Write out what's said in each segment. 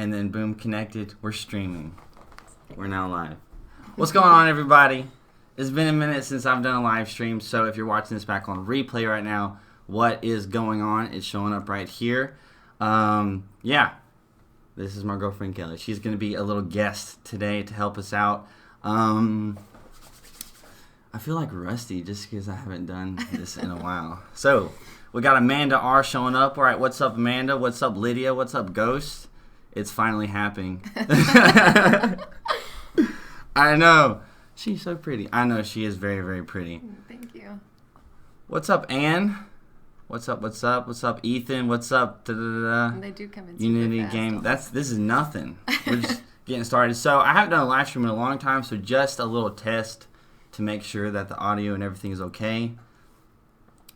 And then boom, connected. We're streaming. We're now live. What's going on, everybody? It's been a minute since I've done a live stream, so if you're watching this back on replay right now, what is going on? It's showing up right here. Yeah, this is my girlfriend Kelly. She's going to be a little guest today to help us out. I feel like rusty just because I haven't done this in a while. So, we got Amanda R showing up. All right, what's up, Amanda? What's up, Lydia? What's up, Ghost? It's finally happening. I know. She's so pretty. I know she is very, very pretty. Thank you. What's up, Ann? What's up, what's up? What's up, Ethan? What's up? Da-da-da-da. They do come in Unity super game. fast. This is nothing. We're just getting started. So I haven't done a live stream in a long time, so just a little test to make sure that the audio and everything is okay.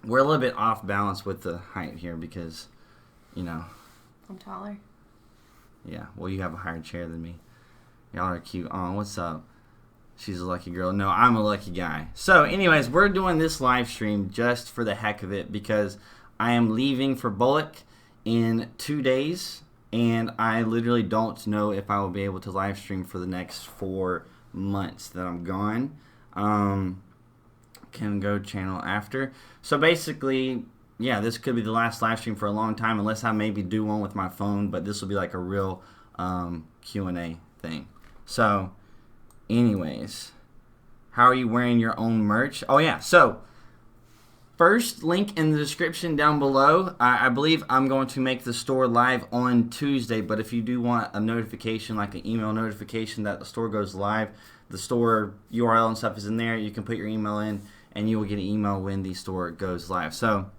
We're a little bit off balance with the height here because, you know. I'm taller. Yeah, well, you have a higher chair than me. Y'all are cute. Oh, what's up? She's a lucky girl. No, I'm a lucky guy. So, anyways, we're doing this live stream just for the heck of it because I am leaving for Bullock in 2 days, and I literally don't know if I will be able to live stream for the next 4 months that I'm gone. Can go channel after. So, basically, yeah, this could be the last live stream for a long time unless I maybe do one with my phone, but this will be like a real Q&A thing. So, anyways, how are you wearing your own merch? Oh, yeah, so first link in the description down below. I believe I'm going to make the store live on Tuesday, but if you do want a notification, like an email notification that the store goes live, the store URL and stuff is in there. You can put your email in, and you will get an email when the store goes live. So,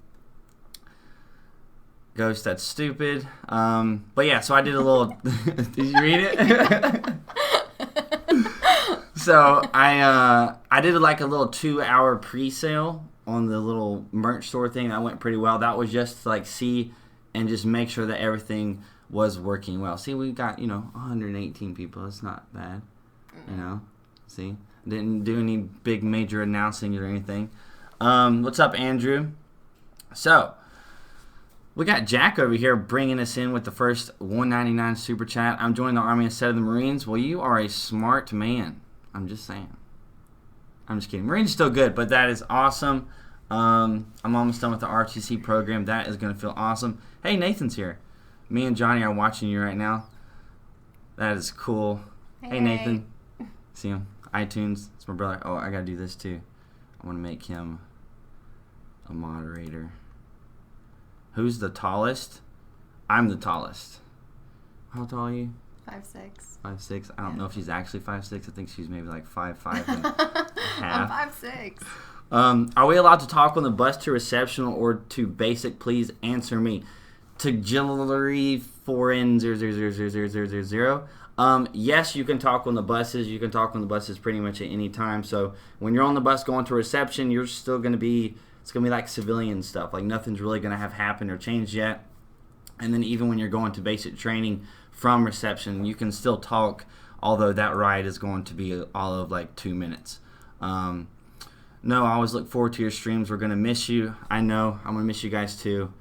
Ghost, that's stupid. But yeah, so I did a little. Did you read it? So I did like a little 2-hour pre-sale on the little merch store thing. That went pretty well. That was just to like see and just make sure that everything was working well. See, we got 118 people. It's not bad, See, didn't do any big major announcing or anything. What's up, Andrew? So. We got Jack over here bringing us in with the first $1.99 super chat. I'm joining the Army instead of the Marines. Well, you are a smart man. I'm just saying. I'm just kidding. Marines are still good, but that is awesome. I'm almost done with the RTC program. That is going to feel awesome. Hey, Nathan's here. Me and Johnny are watching you right now. That is cool. Hey Nathan. See him? iTunes. It's my brother. Oh, I got to do this too. I want to make him a moderator. Who's the tallest? I'm the tallest. How tall are you? 5'6". 5'6". I don't know if she's actually 5'6". I think she's maybe like 5'5" and a half. I'm 5'6". Are we allowed to talk on the bus to reception or to basic? Please answer me. To Gillery 4N0000000. Yes, you can talk on the buses. You can talk on the buses pretty much at any time. So when you're on the bus going to reception, you're still going to be... It's going to be like civilian stuff. Like nothing's really going to have happened or changed yet. And then even when you're going to basic training from reception, you can still talk, although that ride is going to be all of like 2 minutes. No, I always look forward to your streams. We're going to miss you. I know. I'm going to miss you guys too.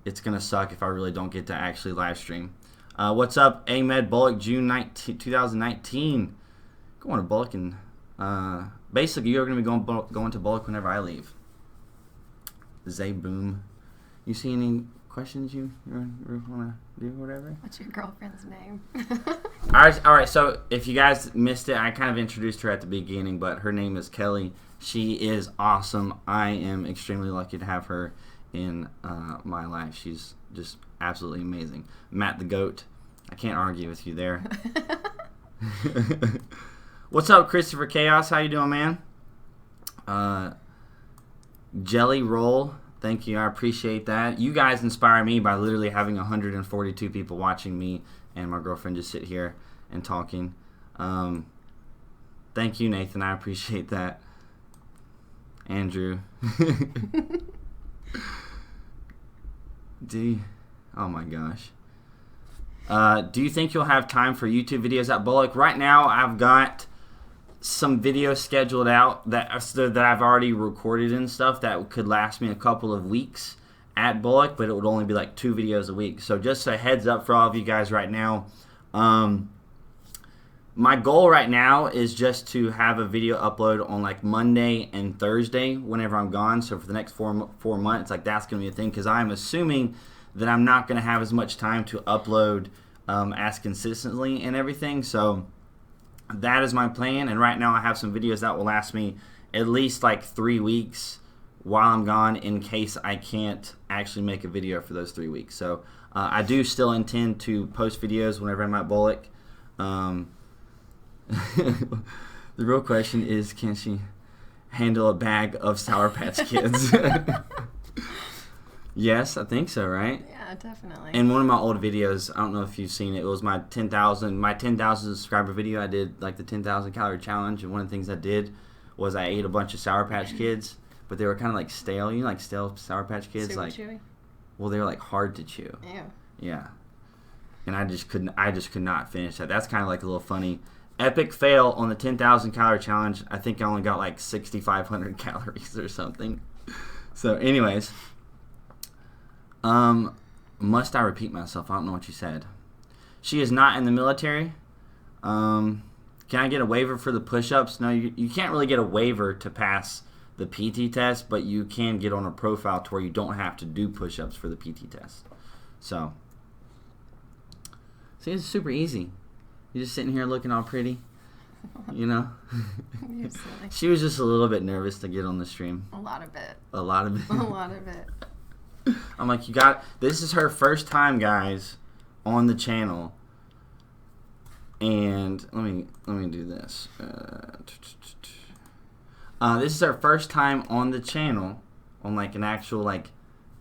It's going to suck if I really don't get to actually live stream. What's up, Ahmed Bullock, June 19, 2019. Going to Bullock and... basically, you're going to be going to Bullock whenever I leave. Zayboom. You see any questions you want to do, whatever? What's your girlfriend's name? All right. So if you guys missed it, I kind of introduced her at the beginning, but her name is Kelly. She is awesome. I am extremely lucky to have her in my life. She's just absolutely amazing. Matt the Goat. I can't argue with you there. What's up, Christopher Chaos? How you doing, man? Jelly Roll, thank you. I appreciate that. You guys inspire me by literally having 142 people watching me and my girlfriend just sit here and talking. Thank you, Nathan. I appreciate that. Andrew. Oh my gosh. Do you think you'll have time for YouTube videos at Bullock? Right now, I've got some videos scheduled out that I've already recorded and stuff that could last me a couple of weeks, at Bullock, but it would only be like 2 videos a week. So just a heads up for all of you guys right now. My goal right now is just to have a video upload on like Monday and Thursday whenever I'm gone. So for the next 4 months, like that's going to be a thing, because I'm assuming that I'm not going to have as much time to upload as consistently and everything. So that is my plan. And right now I have some videos that will last me at least like 3 weeks while I'm gone, in case I can't actually make a video for those 3 weeks. So I do still intend to post videos whenever I'm at Bullock. The real question is, can she handle a bag of Sour Patch Kids? Yes, I think so, right? Yeah, definitely. In one of my old videos, I don't know if you've seen it, it was my 10,000 subscriber video. I did like the 10,000 calorie challenge, and one of the things I did was I ate a bunch of Sour Patch Kids, but they were kind of like stale, like stale Sour Patch Kids. Super like chewy? Well, they were like hard to chew. Ew. Yeah. And I just could not finish that. That's kind of like a little funny epic fail on the 10,000 calorie challenge. I think I only got like 6,500 calories or something. So anyways, must I repeat myself? I don't know what you said. She is not in the military. Can I get a waiver for the push-ups? No, you can't really get a waiver to pass the PT test, but you can get on a profile to where you don't have to do push-ups for the PT test. So, see, it's super easy. You're just sitting here looking all pretty, you know? You're silly. She was just a little bit nervous to get on the stream. A lot of it. A lot of it. A lot of it. I'm like, this is her first time, guys, on the channel. And let me do this. This is her first time on the channel, on like an actual like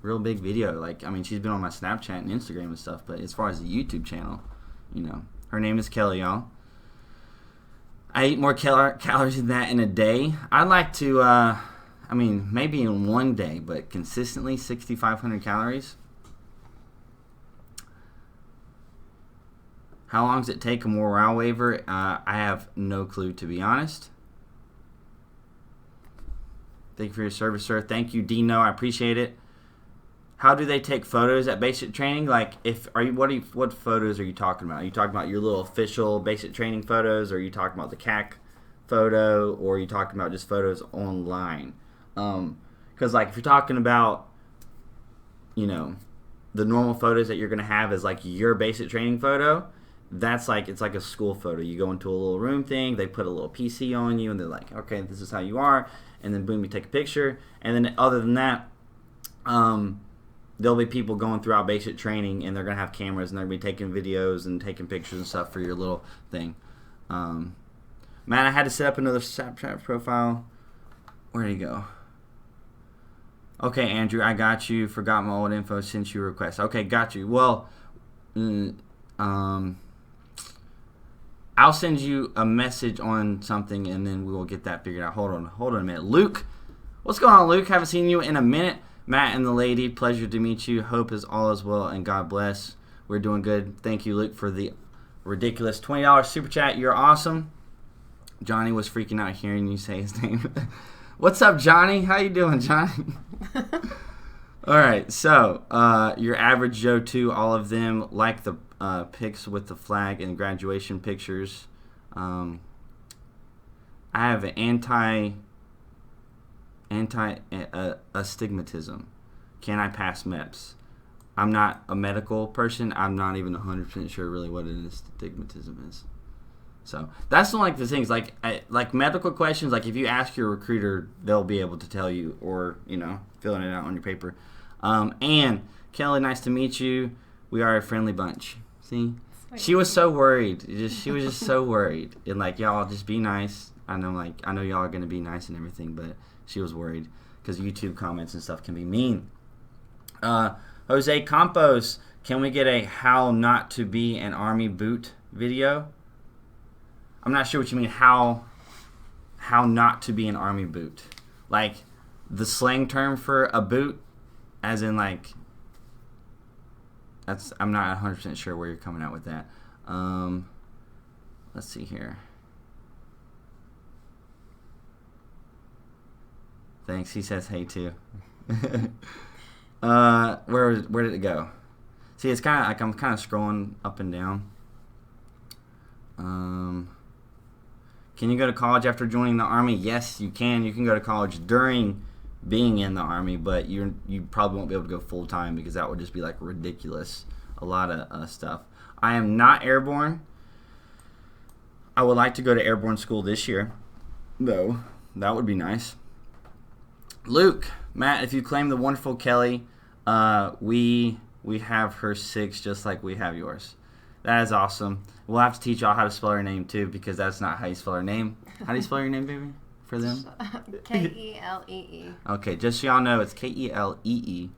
real big video. Like, I mean, she's been on my Snapchat and Instagram and stuff, but as far as the YouTube channel, you know, her name is Kelly, y'all. I eat more calories than that in a day. I'd like to, I mean, maybe in one day, but consistently 6,500 calories. How long does it take a morale waiver? I have no clue, to be honest. Thank you for your service, sir. Thank you, Dino. I appreciate it. How do they take photos at basic training? Like, what photos are you talking about? Are you talking about your little official basic training photos? Or are you talking about the CAC photo? Or are you talking about just photos online? Because, like, if you're talking about, you know, the normal photos that you're going to have as, like, your basic training photo, that's like, it's like a school photo. You go into a little room thing, they put a little PC on you, and they're like, okay, this is how you are. And then, boom, you take a picture. And then, other than that, there'll be people going throughout basic training, and they're going to have cameras, and they're going to be taking videos and taking pictures and stuff for your little thing. Man, I had to set up another Snapchat profile. Where'd he go? Okay, Andrew, I got you. Forgot my old info since you request. Okay, got you. Well, I'll send you a message on something, and then we will get that figured out. Hold on a minute. Luke, what's going on, Luke? Haven't seen you in a minute. Matt and the lady, pleasure to meet you. Hope all is well, and God bless. We're doing good. Thank you, Luke, for the ridiculous $20 super chat. You're awesome. Johnny was freaking out hearing you say his name. What's up, Johnny? How you doing, Johnny? All right, so your average Joe too. All of them like the pics with the flag and graduation pictures. I have an astigmatism. Can I pass MEPS? I'm not a medical person. I'm not even 100% sure really what an astigmatism is. So that's one like the things like medical questions. Like if you ask your recruiter, they'll be able to tell you, or you know, filling it out on your paper. And Kelly, nice to meet you. We are a friendly bunch. See, she was so worried. She was just so worried. And like, y'all just be nice. I know y'all are gonna be nice and everything, but she was worried because YouTube comments and stuff can be mean. Jose Campos, can we get a how not to be an army boot video? I'm not sure what you mean. How not to be an army boot? Like the slang term for a boot, as in like. I'm not 100% sure where you're coming out with that. Let's see here. Thanks. He says hey too. Where did it go? See, it's kind of like I'm kind of scrolling up and down. Can you go to college after joining the Army? Yes, you can. You can go to college during being in the Army, but you probably won't be able to go full time because that would just be like ridiculous. A lot of stuff. I am not airborne. I would like to go to airborne school this year, though. That would be nice. Luke, Matt, if you claim the wonderful Kelly, we have her 6 just like we have yours. That is awesome. We'll have to teach y'all how to spell her name too, because that's not how you spell her name. How do you spell your name, baby? For them? Kelee. Okay, just so y'all know, it's Kelee.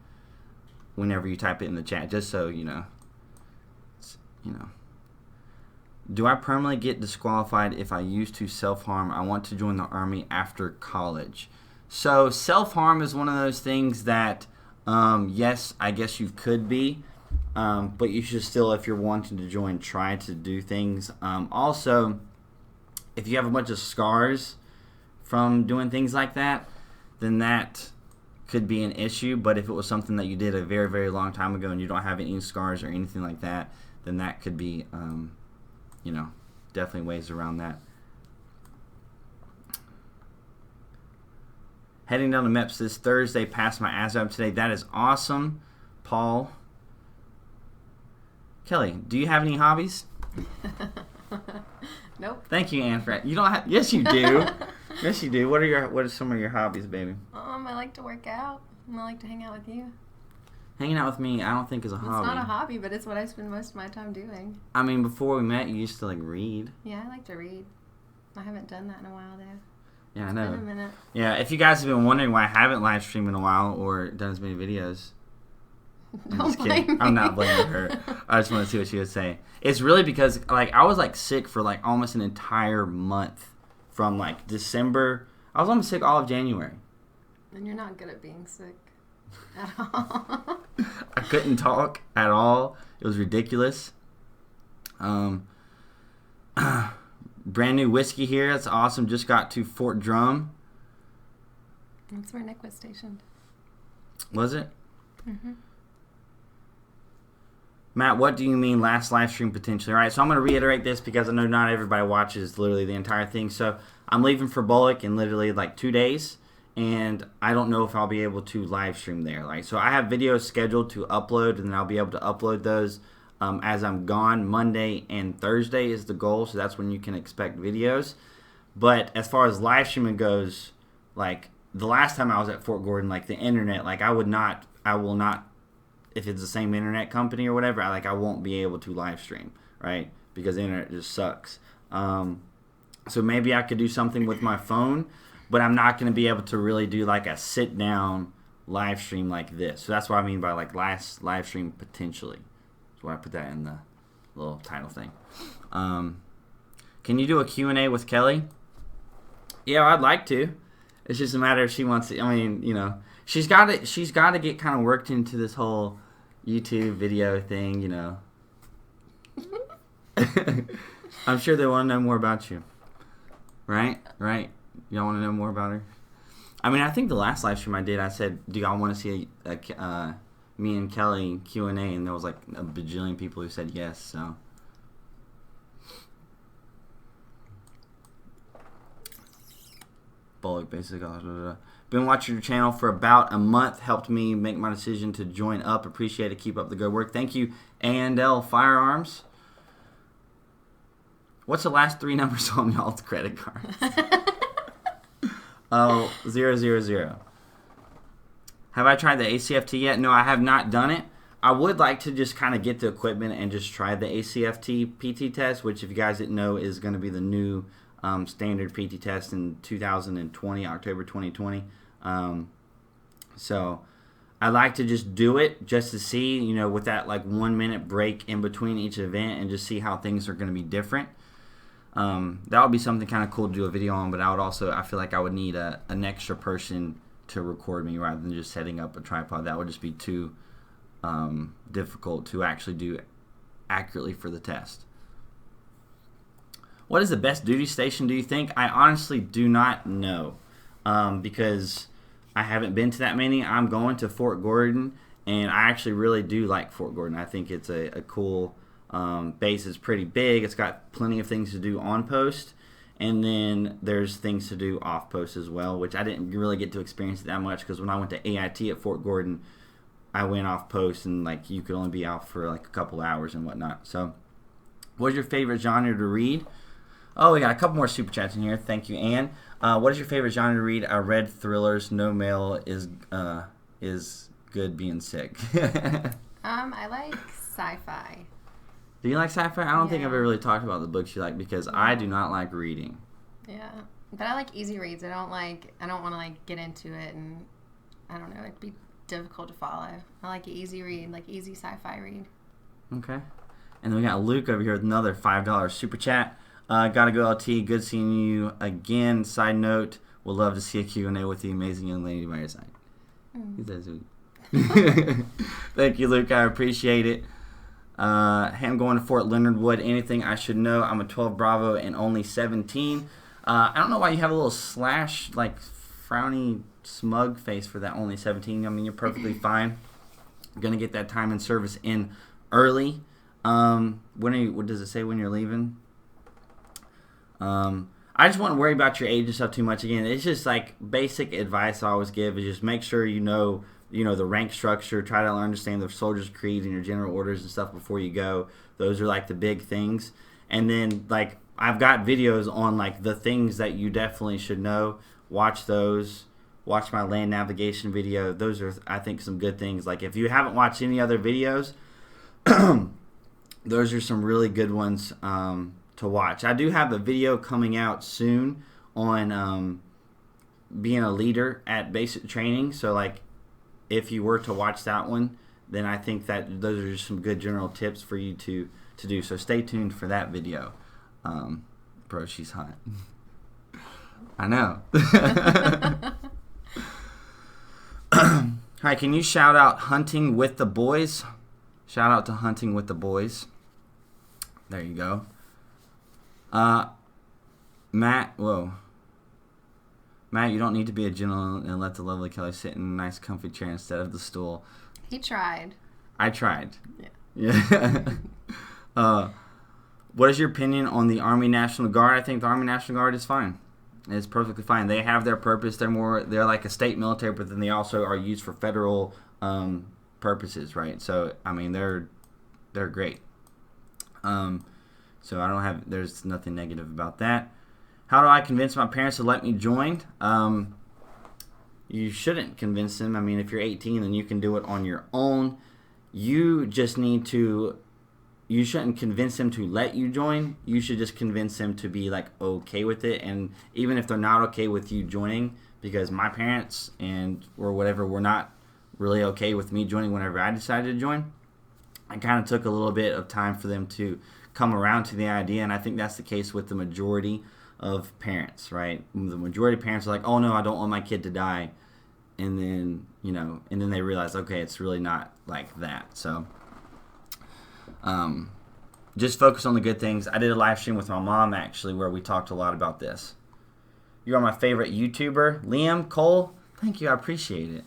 Whenever you type it in the chat, just so you know. Do I permanently get disqualified if I used to self-harm? I want to join the Army after college. So self-harm is one of those things that, yes, I guess you could be. But you should still, if you're wanting to join, try to do things. Also, if you have a bunch of scars from doing things like that, then that could be an issue. But if it was something that you did a very, very long time ago and you don't have any scars or anything like that, then that could be, definitely ways around that. Heading down to MEPS this Thursday, passed my Asvab today. That is awesome, Paul. Kelly, do you have any hobbies? Nope. Thank you, Anne. You don't have. Yes, you do. Yes, you do. What are some of your hobbies, baby? I like to work out. I like to hang out with you. Hanging out with me, I don't think is a hobby. It's not a hobby, but it's what I spend most of my time doing. I mean, before we met, you used to read. Yeah, I like to read. I haven't done that in a while, though. Yeah, I know. It's been a minute. Yeah, if you guys have been wondering why I haven't live streamed in a while or done as many videos, I'm just kidding. I'm not blaming her. I just want to see what she would say. It's really because I was sick for almost an entire month from December. I was almost sick all of January. And you're not good at being sick at all. I couldn't talk at all. It was ridiculous. Brand new whiskey here. That's awesome. Just got to Fort Drum. That's where Nick was stationed. Was it? Mm-hmm. Matt, what do you mean last live stream potentially? All right, so I'm going to reiterate this because I know not everybody watches literally the entire thing. So I'm leaving for Bullock in literally 2 days, and I don't know if I'll be able to live stream there. So I have videos scheduled to upload, and then I'll be able to upload those as I'm gone. Monday and Thursday is the goal, so that's when you can expect videos. But as far as live streaming goes, the last time I was at Fort Gordon, the internet, I will not. If it's the same internet company or whatever, I won't be able to live stream, right? Because the internet just sucks. So maybe I could do something with my phone, but I'm not going to be able to really do a sit-down live stream like this. So that's what I mean by last live stream potentially. That's why I put that in the little title thing. Can you do a Q&A with Kelly? Yeah, I'd like to. It's just a matter if she wants to. I mean, she's got to get kind of worked into this whole YouTube video thing, I'm sure they want to know more about you. Right? Y'all want to know more about her? I mean, I think the last live stream I did, I said, do y'all want to see me and Kelly Q&A? And there was a bajillion people who said yes, so. Bullock, basically. Been watching your channel for about a month. Helped me make my decision to join up. Appreciate it. Keep up the good work. Thank you, A&L Firearms. What's the last 3 numbers on y'all's credit cards? 000. Have I tried the ACFT yet? No, I have not done it. I would like to just kind of get the equipment and just try the ACFT PT test, which, if you guys didn't know, is going to be the new standard PT test in 2020, October 2020. So I like to just do it just to see, with that 1 minute break in between each event and just see how things are going to be different. That would be something kind of cool to do a video on, but I feel like I would need an extra person to record me rather than just setting up a tripod. That would just be too difficult to actually do accurately for the test. What is the best duty station, do you think? I honestly do not know because I haven't been to that many. I'm going to Fort Gordon, And I actually really do like Fort Gordon. I think it's a cool base. It's pretty big. It's got plenty of things to do on post. And then there's things to do off post as well, which I didn't really get to experience that much because when I went to AIT at Fort Gordon, I went off post and like you could only be out for like a couple hours and whatnot. So, what's your favorite genre to read? Oh, we got a couple more super chats in here. Thank you, Ann. What is your favorite genre to read? I read thrillers. No male is good being sick. I like sci-fi. Do you like sci-fi? I don't think I've ever really talked about the books you like because I do not like reading. Yeah, but I like easy reads. I don't want to like get into it and I don't know. It'd be difficult to follow. I like an easy read, like easy sci-fi read. Okay. And then we got Luke over here with another $5 super chat. Gotta go LT. Good seeing you again. Side note, would love to see a Q&A with the amazing young lady by your side. He's so sweet. Thank you, Luke. I appreciate it. I'm going to Fort Leonard Wood. Anything I should know? I'm a 12 Bravo and only 17. I don't know why you have a little slash, like frowny, smug face for that only 17. I mean, you're perfectly fine. You're going to get that time in service in early. What does it say when you're leaving? I just wouldn't worry about your age and stuff too much. Again, it's just like basic advice I always give is just make sure you know the rank structure. Try to understand the soldier's creed and your general orders and stuff before you go. Those are like the big things. And then like I've got videos on like the things that you definitely should know. Watch those. Watch my land navigation video. Those are, I think, some good things. Like if you haven't watched any other videos, those are some really good ones to watch. I do have a video coming out soon on being a leader at basic training. So like if you were to watch that one, then I think that those are just some good general tips for you to do. So stay tuned for that video. Bro, she's hot. I know. Hi, can you shout out Hunting with the Boys? Shout out to Hunting with the Boys. There you go. Matt, you don't need to be a general and let the lovely Kelly sit in a nice comfy chair instead of the stool. He tried. I tried. Yeah. What is your opinion on the Army National Guard? I think the Army National Guard is fine. It's perfectly fine. They have their purpose. They're like a state military, but then they also are used for federal purposes, right? So I mean, they're great. So there's nothing negative about that. How do I convince my parents to let me join? You shouldn't convince them. I mean, if you're 18, then you can do it on your own. You just need to. You shouldn't convince them to let you join. You should just convince them to be like okay with it. And even if they're not okay with you joining, because my parents or whatever were not really okay with me joining whenever I decided to join, I kind of took a little bit of time for them to come around to the idea. And I think that's the case with the majority of parents, right? The majority of parents are like, oh no, I don't want my kid to die. And then, and then they realize, okay, it's really not like that. So, just focus on the good things. I did a live stream with my mom, actually, where we talked a lot about this. You are my favorite YouTuber. Liam, Cole, thank you. I appreciate it.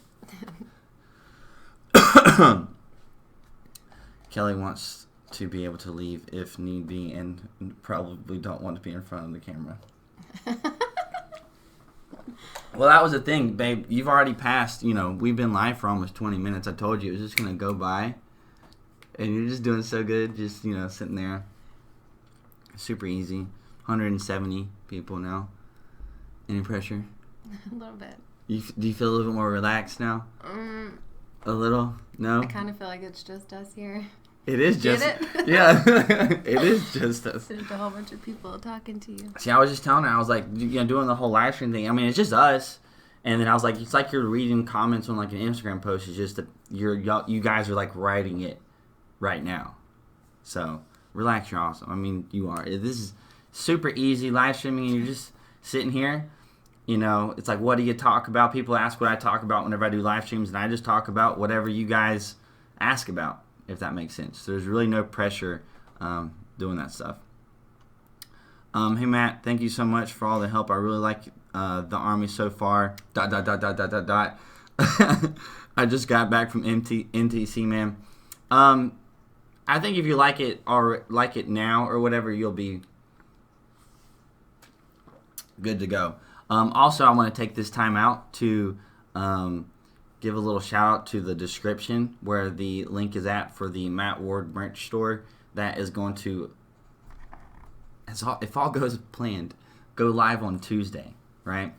Kelly wants to be able to leave if need be and probably don't want to be in front of the camera. Well, that was the thing, babe. You've already passed, we've been live for almost 20 minutes. I told you it was just going to go by. And you're just doing so good, just, sitting there. Super easy. 170 people now. Any pressure? A little bit. Do you feel a little bit more relaxed now? A little? No? I kind of feel like it's just us here. It is just... Get it? Yeah. It is just us. There's a whole bunch of people talking to you. See, I was just telling her, I was like, doing the whole live stream thing. I mean, it's just us. And then I was like, it's like you're reading comments on like an Instagram post. It's just that you guys are like writing it right now. So relax, you're awesome. I mean, you are. This is super easy live streaming and you're just sitting here. It's like, what do you talk about? People ask what I talk about whenever I do live streams, and I just talk about whatever you guys ask about, if that makes sense. There's really no pressure doing that stuff. Hey Matt, thank you so much for all the help. I really like the Army so far. I just got back from NTC, man. I think if you like it or like it now or whatever, you'll be good to go. Also, I want to take this time out to give a little shout out to the description where the link is at for the Matt Ward merch store that is going to, if all goes planned, go live on Tuesday, right?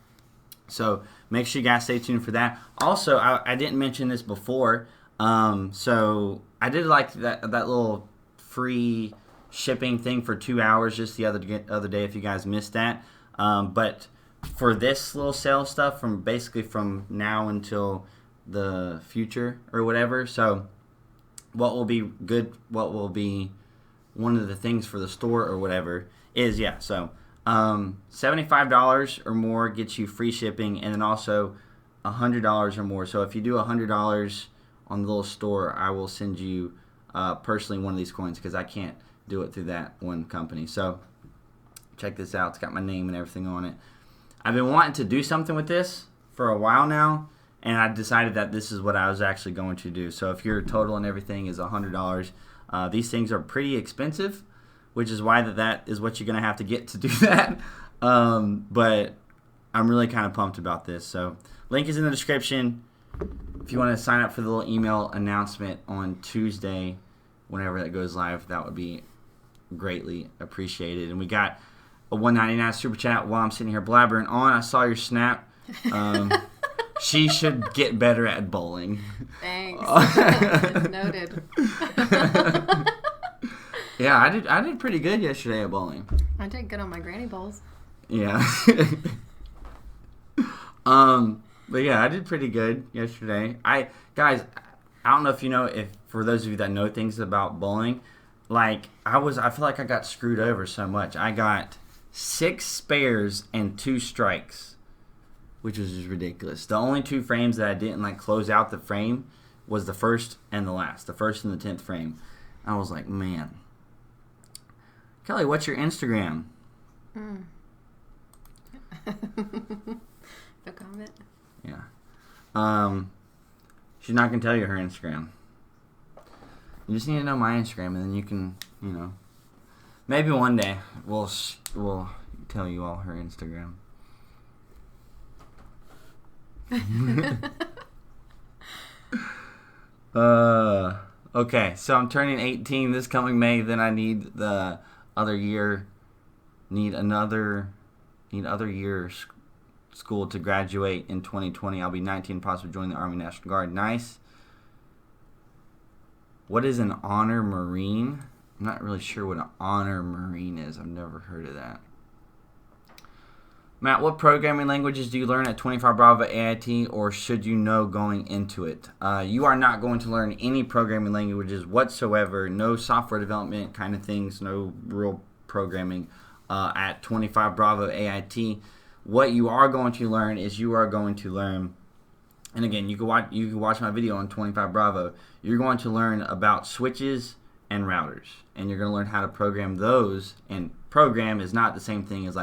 So make sure you guys stay tuned for that. Also, I didn't mention this before, so I did like that little free shipping thing for 2 hours just the other day if you guys missed that. But for this little sale stuff from now until the future or whatever, so what will be one of the things for the store or whatever is, $75 or more gets you free shipping, and then also $100 or more. So if you do $100 on the little store, I will send you personally one of these coins because I can't do it through that one company. So check this out. It's got my name and everything on it. I've been wanting to do something with this for a while now, and I decided that this is what I was actually going to do. So if your total and everything is $100, these things are pretty expensive, which is why that is what you're going to have to get to do that. But I'm really kind of pumped about this. So link is in the description. If you want to sign up for the little email announcement on Tuesday, whenever that goes live, that would be greatly appreciated. And we got a $1.99 super chat while I'm sitting here blabbering on. I saw your snap. She should get better at bowling. Thanks. Noted. Yeah, I did pretty good yesterday at bowling. I did good on my granny bowls. Yeah. But yeah, I did pretty good yesterday. Guys, I don't know if you know, if for those of you that know things about bowling, I feel like I got screwed over so much. I got 6 spares and 2 strikes, which was just ridiculous. The only 2 frames that I didn't close out the frame was the first and the last, the first and the 10th frame. I was like, man. Kelly, what's your Instagram? No comment. Yeah. She's not going to tell you her Instagram. You just need to know my Instagram, and then you can, maybe one day we'll tell you all her Instagram. Okay, so I'm turning 18 this coming May. Then I need the other year. Need other year school to graduate in 2020. I'll be 19, possibly join the Army National Guard. Nice. What is an honor marine? I'm not really sure what an honor marine is. I've never heard of that. Matt, what programming languages do you learn at 25 Bravo AIT, or should you know going into it? You are not going to learn any programming languages whatsoever. No software development kind of things. No real programming at 25 Bravo AIT. What you are going to learn is and again, you can watch my video on 25 Bravo. You're going to learn about switches and routers, and you're going to learn how to program those. And program is not the same thing as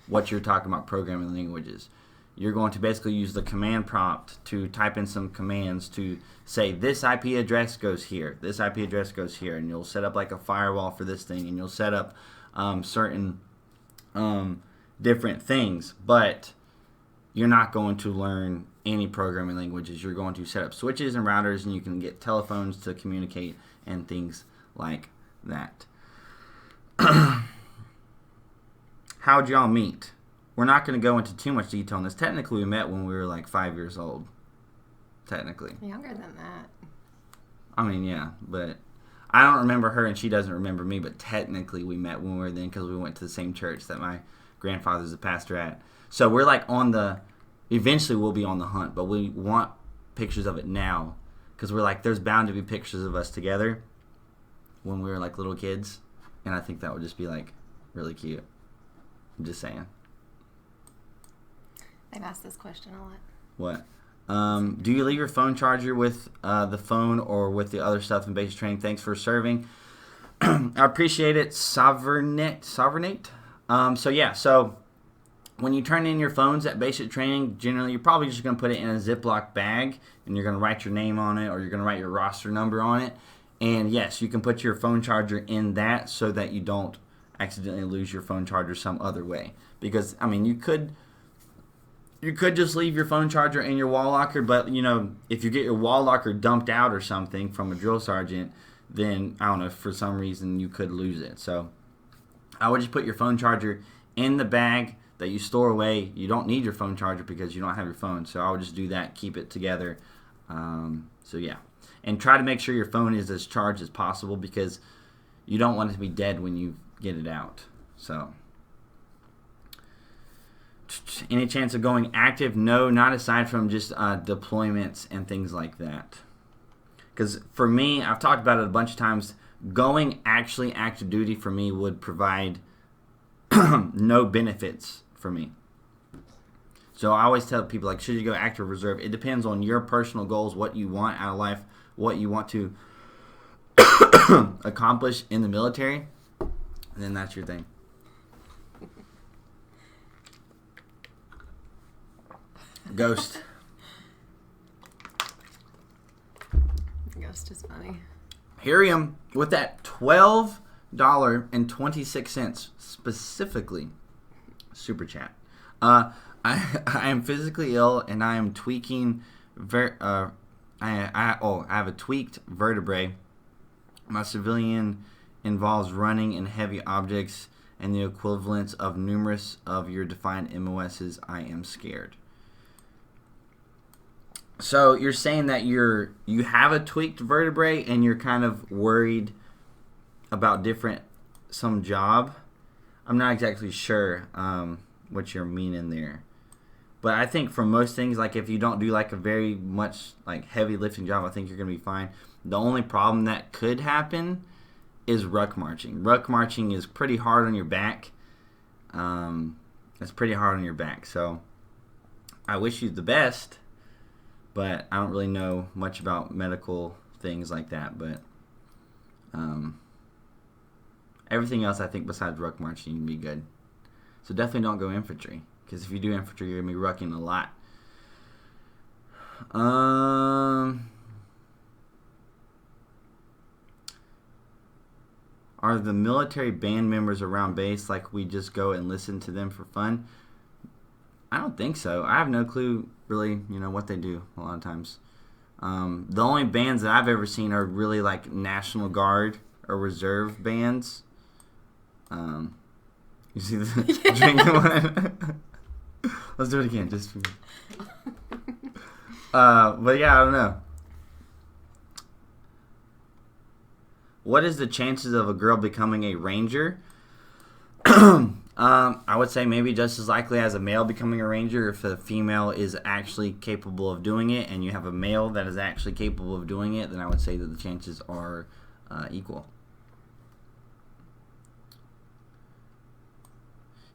what you're talking about programming languages. You're going to basically use the command prompt to type in some commands to say this IP address goes here, this IP address goes here, and you'll set up a firewall for this thing, and you'll set up certain different things, but you're not going to learn any programming languages. You're going to set up switches and routers, and you can get telephones to communicate and things like that. How'd y'all meet? We're not going to go into too much detail on this. Technically, we met when we were 5 years old. Technically. Younger than that. I mean, yeah, but I don't remember her and she doesn't remember me, but technically we met when we were then because we went to the same church that my grandfather's a pastor at. So we're eventually we'll be on the hunt, but we want pictures of it now because we're there's bound to be pictures of us together when we were little kids, and I think that would just be really cute. I'm just saying. They've asked this question a lot. What? Do you leave your phone charger with the phone or with the other stuff in basic training? Thanks for serving. I appreciate it. Sovereignate. So when you turn in your phones at basic training, generally you're probably just going to put it in a Ziploc bag, and you're going to write your name on it, or you're going to write your roster number on it. And yes, you can put your phone charger in that so that you don't accidentally lose your phone charger some other way. Because, I mean, you could just leave your phone charger in your wall locker, but, you know, if you get your wall locker dumped out or something from a drill sergeant, then, I don't know, for some reason you could lose it. So I would just put your phone charger in the bag that you store away. You don't need your phone charger because you don't have your phone. So I would just do that, keep it together. So yeah. And try to make sure your phone is as charged as possible because you don't want it to be dead when you get it out. So, any chance of going active? No, not aside from just deployments and things like that. Because for me, I've talked about it a bunch of times, going actually active duty for me would provide no benefits for me. So I always tell people, like, should you go active reserve? It depends on your personal goals, what you want out of life, what you want to accomplish in the military, and then that's your thing. Ghost. Ghost is funny. Herium with that $12.26 specifically super chat. I am physically ill and I am tweaking. I have a tweaked vertebrae. My civilian involves running in heavy objects and the equivalents of numerous of your defined MOSs. I am scared. So you're saying that you have a tweaked vertebrae and you're kind of worried about some job. I'm not exactly sure what you're meaning there. But I think for most things, like if you don't do like a very much like heavy lifting job, I think you're going to be fine. The only problem that could happen is ruck marching. Ruck marching is pretty hard on your back. It's pretty hard on your back. So I wish you the best, but I don't really know much about medical things like that. But everything else, I think besides ruck marching, you can be good. So definitely don't go infantry. Because if you do infantry, you're going to be rucking a lot. Are the military band members around base like we just go and listen to them for fun? I don't think so. I have no clue really, what they do a lot of times. The only bands that I've ever seen are really like National Guard or Reserve bands. You see the drinking one? Let's do it again, just for but yeah, I don't know. What is the chances of a girl becoming a ranger? I would say maybe just as likely as a male becoming a ranger. If a female is actually capable of doing it and you have a male that is actually capable of doing it, then I would say that the chances are equal.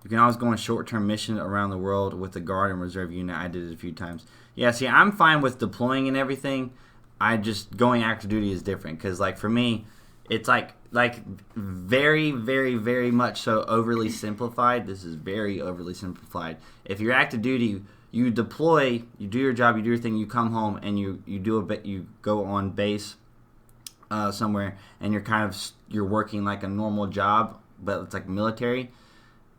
You can always go on short-term mission around the world with the Guard and Reserve unit. I did it a few times. Yeah, see, I'm fine with deploying and everything. Going active duty is different because, like, for me, it's like very, very, very much so overly simplified. This is very overly simplified. If you're active duty, you deploy, you do your job, you do your thing, you come home, and you go on base somewhere, and you're working like a normal job, but it's like military.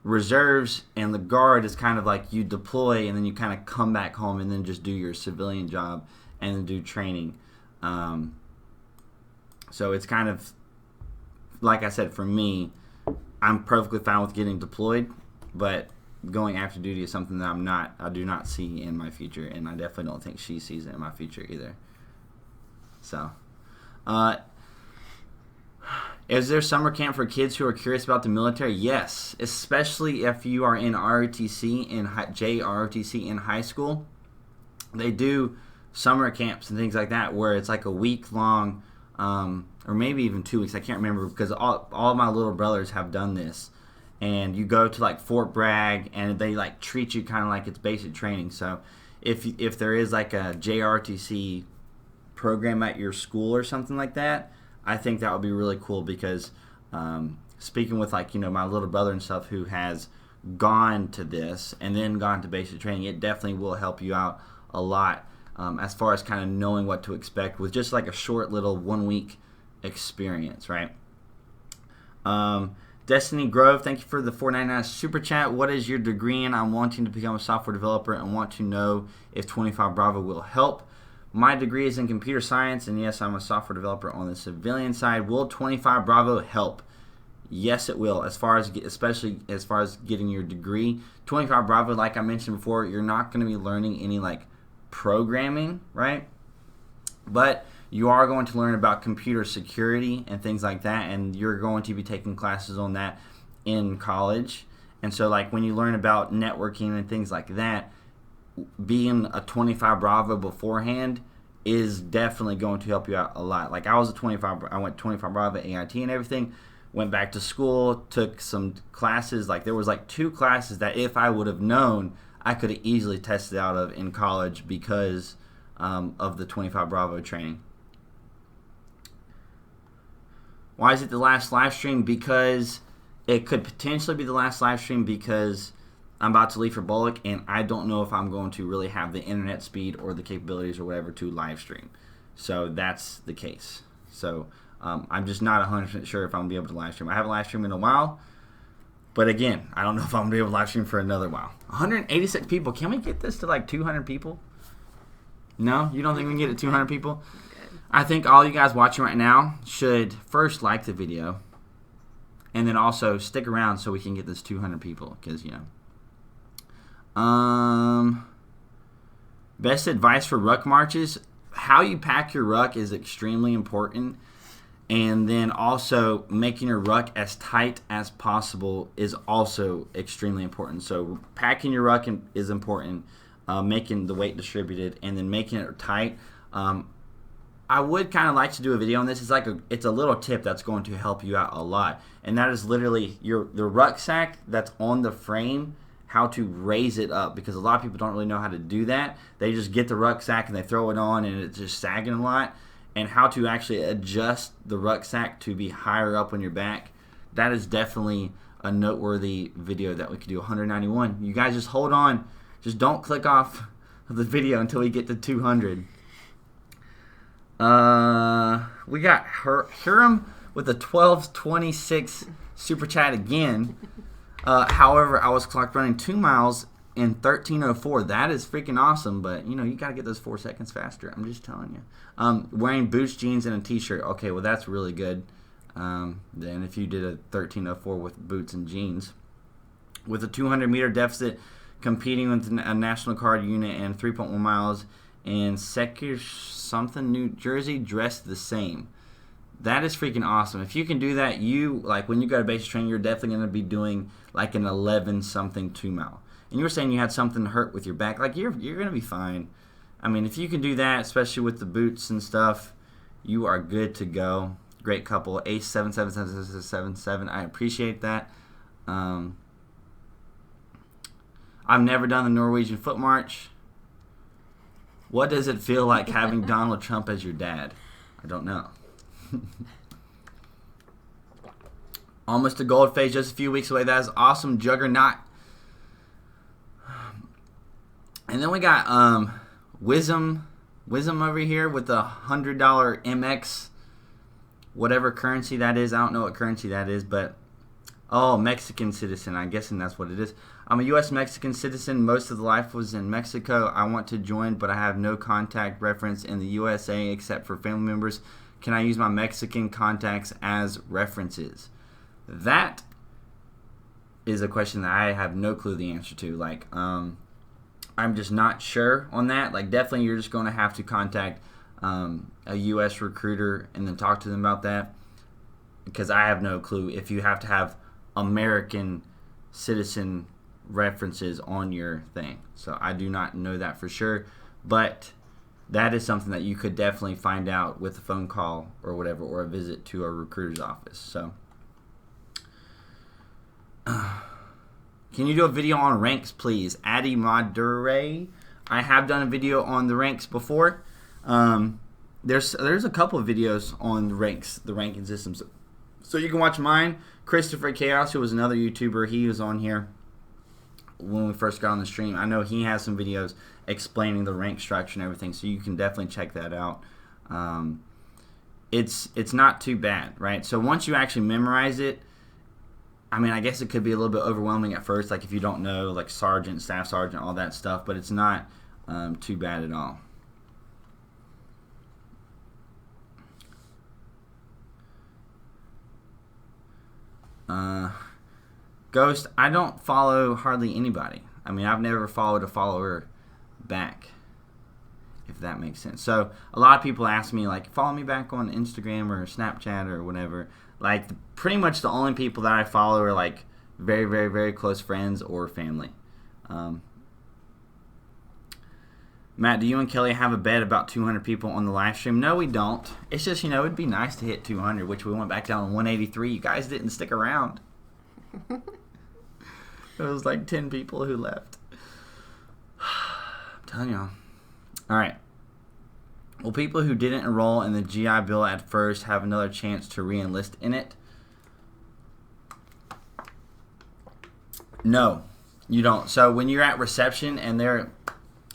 Reserves and the Guard is kind of like you deploy and then you kind of come back home and then just do your civilian job and then do training. So it's kind of, like I said, for me, I'm perfectly fine with getting deployed, but going active duty is something that I do not see in my future, and I definitely don't think she sees it in my future either. So, is there summer camp for kids who are curious about the military? Yes, especially if you are in ROTC and JROTC in high school. They do summer camps and things like that where it's like a week long, or maybe even 2 weeks. I can't remember because all of my little brothers have done this. And you go to like Fort Bragg and they like treat you kind of like it's basic training. So if there is like a JROTC program at your school or something like that, I think that would be really cool because speaking with like, my little brother and stuff who has gone to this and then gone to basic training, it definitely will help you out a lot as far as kind of knowing what to expect with just like a short little 1 week experience, right? Destiny Grove, thank you for the $4.99 super chat. What is your degree in? I'm wanting to become a software developer and want to know if 25 Bravo will help. My degree is in computer science, and yes, I'm a software developer on the civilian side. Will 25 Bravo help? Yes, it will, especially as far as getting your degree. 25 Bravo, like I mentioned before, you're not going to be learning any like programming, right? But you are going to learn about computer security and things like that, and you're going to be taking classes on that in college. And so like when you learn about networking and things like that, being a 25 Bravo beforehand is definitely going to help you out a lot. Like I went 25 Bravo AIT and everything, went back to school, took some classes. Like there was like 2 classes that if I would have known, I could have easily tested out of in college because of the 25 Bravo training. Why is it the last live stream? Because it could potentially be the last live stream because I'm about to leave for Bullock and I don't know if I'm going to really have the internet speed or the capabilities or whatever to live stream. So that's the case. So I'm just not 100% sure if I'm going to be able to live stream. I haven't live streamed in a while. But again, I don't know if I'm going to be able to live stream for another while. 186 people. Can we get this to like 200 people? No? You don't think we can get it to 200 people? I think all you guys watching right now should first like the video and then also stick around so we can get this 200 people because, you know. Best advice for ruck marches. How you pack your ruck is extremely important. And then also making your ruck as tight as possible is also extremely important. So packing your ruck is important, making the weight distributed, and then making it tight. I would kind of like to do a video on this. It's a little tip that's going to help you out a lot, and that is literally the rucksack that's on the frame, how to raise it up, because a lot of people don't really know how to do that. They just get the rucksack and they throw it on and it's just sagging a lot. And how to actually adjust the rucksack to be higher up on your back, that is definitely a noteworthy video that we could do. 191. You guys just hold on. Just don't click off the video until we get to 200. We got Hiram with a 1226 super chat again. However, I was clocked running 2 miles in 13:04. That is freaking awesome, but you know you gotta get those 4 seconds faster. I'm just telling you. Wearing boots, jeans, and a t-shirt. Okay, well that's really good. Then if you did a 13:04 with boots and jeans, with a 200-meter deficit, competing with a National Guard unit and 3.1 miles in something New Jersey, dressed the same. That is freaking awesome. If you can do that, when you go to basic training, you're definitely going to be doing like an 11-something 2-mile. And you were saying you had something hurt with your back. Like you're going to be fine. I mean, if you can do that, especially with the boots and stuff, you are good to go. Great couple. Ace 77777. I appreciate that. I've never done the Norwegian foot march. What does it feel like having Donald Trump as your dad? I don't know. Almost a gold phase, just a few weeks away. That is awesome, Juggernaut. And then we got Wisdom over here with the $100 MX, whatever currency that is. I don't know what currency that is, but Mexican citizen. I'm guessing that's what it is. I'm a U.S. Mexican citizen. Most of the life was in Mexico. I want to join, but I have no contact reference in the USA except for family members. Can I use my Mexican contacts as references? That is a question that I have no clue the answer to. Like, I'm just not sure on that. Like, definitely you're just going to have to contact a U.S. recruiter and then talk to them about that, because I have no clue if you have to have American citizen references on your thing. So I do not know that for sure, but that is something that you could definitely find out with a phone call or whatever, or a visit to a recruiter's office. So can you do a video on ranks, please? Addy Madure. I have done a video on the ranks before. There's a couple of videos on the ranks, the ranking systems. So you can watch mine. Christopher Chaos, who was another YouTuber, he was on here. when we first got on the stream. I know he has some videos explaining the rank structure and everything, so you can definitely check that out. It's not too bad, right? So once you actually memorize it, I mean, I guess it could be a little bit overwhelming at first, like if you don't know, like sergeant, staff sergeant, all that stuff, but it's not too bad at all. Ghost, I don't follow hardly anybody. I mean, I've never followed a follower back, if that makes sense. So a lot of people ask me, like, follow me back on Instagram or Snapchat or whatever. Like, pretty much the only people that I follow are, like, very, very, very close friends or family. Matt, do you and Kelly have a bet about 200 people on the live stream? No, we don't. It's just, it'd be nice to hit 200, which we went back down to 183. You guys didn't stick around. It was like 10 people who left. I'm telling y'all. All right. Will people who didn't enroll in the GI Bill at first have another chance to re-enlist in it? No, you don't. So when you're at reception and they're...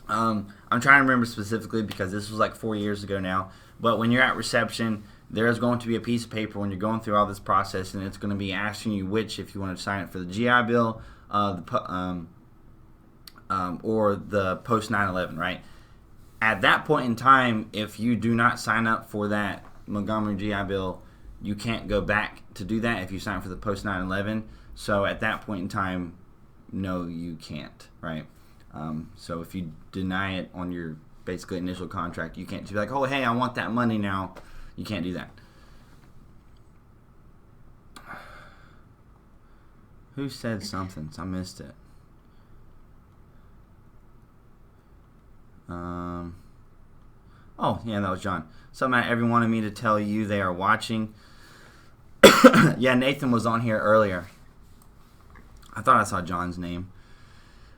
I'm trying to remember specifically because this was like 4 years ago now. But when you're at reception, there's going to be a piece of paper when you're going through all this process, and it's going to be asking you if you want to sign up for the GI Bill or the post 9/11, right? At that point in time, if you do not sign up for that Montgomery GI Bill, you can't go back to do that if you sign up for the post 9/11. So at that point in time, no, you can't, right? So if you deny it on your basically initial contract, you can't just be like, oh, hey, I want that money now. You can't do that. Who said something? I missed it. Oh, yeah, that was John. So, Matt, everyone wanted me to tell you they are watching. Yeah, Nathan was on here earlier. I thought I saw John's name.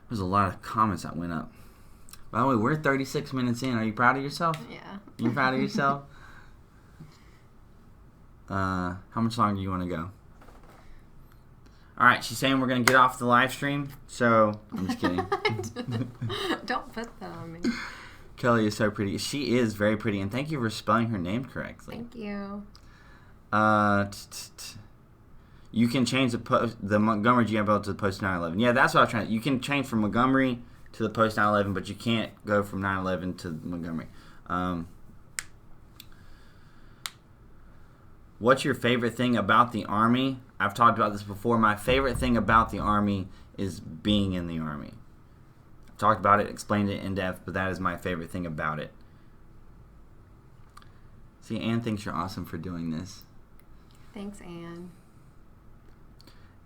There's a lot of comments that went up. By the way, we're 36 minutes in. Are you proud of yourself? Yeah. You proud of yourself? How much longer do you want to go? All right, she's saying we're going to get off the live stream. So, I'm just kidding. Don't put that on me. Kelly is so pretty. She is very pretty, and thank you for spelling her name correctly. Thank you. You can change the Montgomery GI Bill to the post 9/11. Yeah, that's what I was trying to... You can change from Montgomery to the post 9/11, but you can't go from 9/11 to Montgomery. What's your favorite thing about the Army? I've talked about this before. My favorite thing about the Army is being in the Army. I've talked about it, explained it in depth, but that is my favorite thing about it. See, Ann thinks you're awesome for doing this. Thanks, Ann.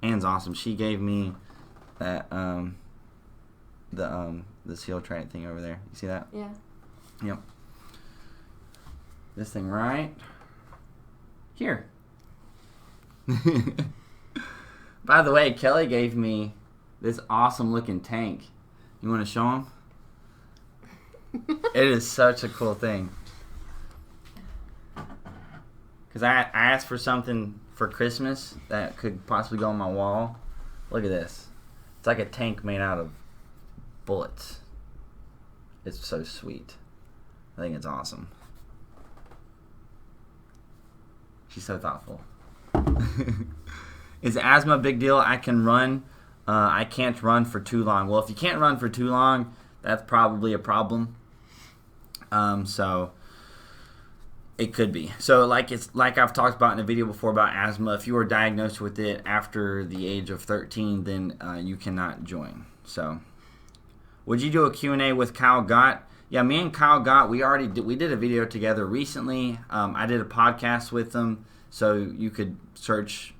Ann's awesome. She gave me that the seal trait thing over there. You see that? Yeah. Yep. This thing right here. By the way, Kelly gave me this awesome looking tank. You want to show him? It is such a cool thing. Because I asked for something for Christmas that could possibly go on my wall. Look at this. It's like a tank made out of bullets. It's so sweet. I think it's awesome. She's so thoughtful. Is asthma a big deal? I can run. I can't run for too long. Well, if you can't run for too long, that's probably a problem. So it could be. So like I've talked about in a video before about asthma, if you were diagnosed with it after the age of 13, then you cannot join. So would you do a Q&A with Kyle Gott? Yeah, me and Kyle Gott, we did a video together recently. I did a podcast with him, so you could search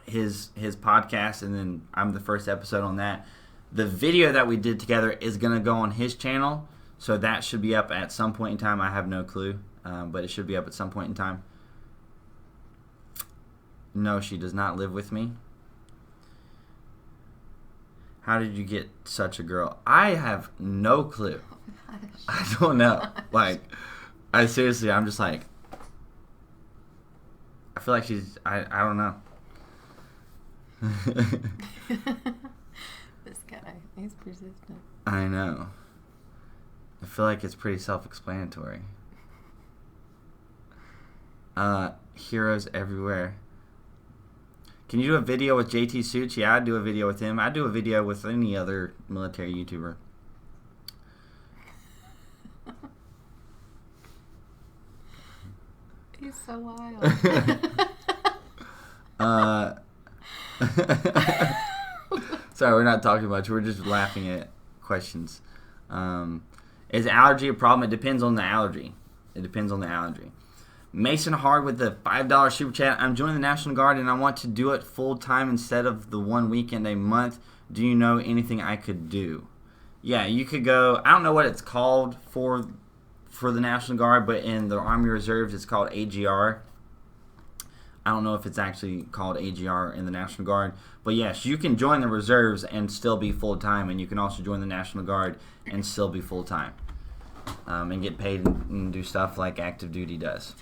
his podcast, and then I'm the first episode on that. The video that we did together is going to go on his channel, so that should be up at some point in time. I have no clue, but it should be up at some point in time. No, she does not live with me. How did you get such a girl? I have no clue. Oh, I don't know. Like, I'm just like, I feel like she's, I don't know. He's persistent. I know. I feel like it's pretty self-explanatory. Heroes everywhere. Can you do a video with JT Suits? Yeah, I'd do a video with him. I'd do a video with any other military YouTuber. He's so wild. Sorry, we're not talking much. We're just laughing at questions. Is allergy a problem? It depends on the allergy. Mason Hard with the $5 super chat. I'm joining the National Guard and I want to do it full time instead of the one weekend a month. Do you know anything I could do? Yeah, you could go. I don't know what it's called for the National Guard, but in the Army Reserves it's called AGR. I don't know if it's actually called AGR in the National Guard. But yes, you can join the reserves and still be full-time, and you can also join the National Guard and still be full-time. And get paid and do stuff like active duty does.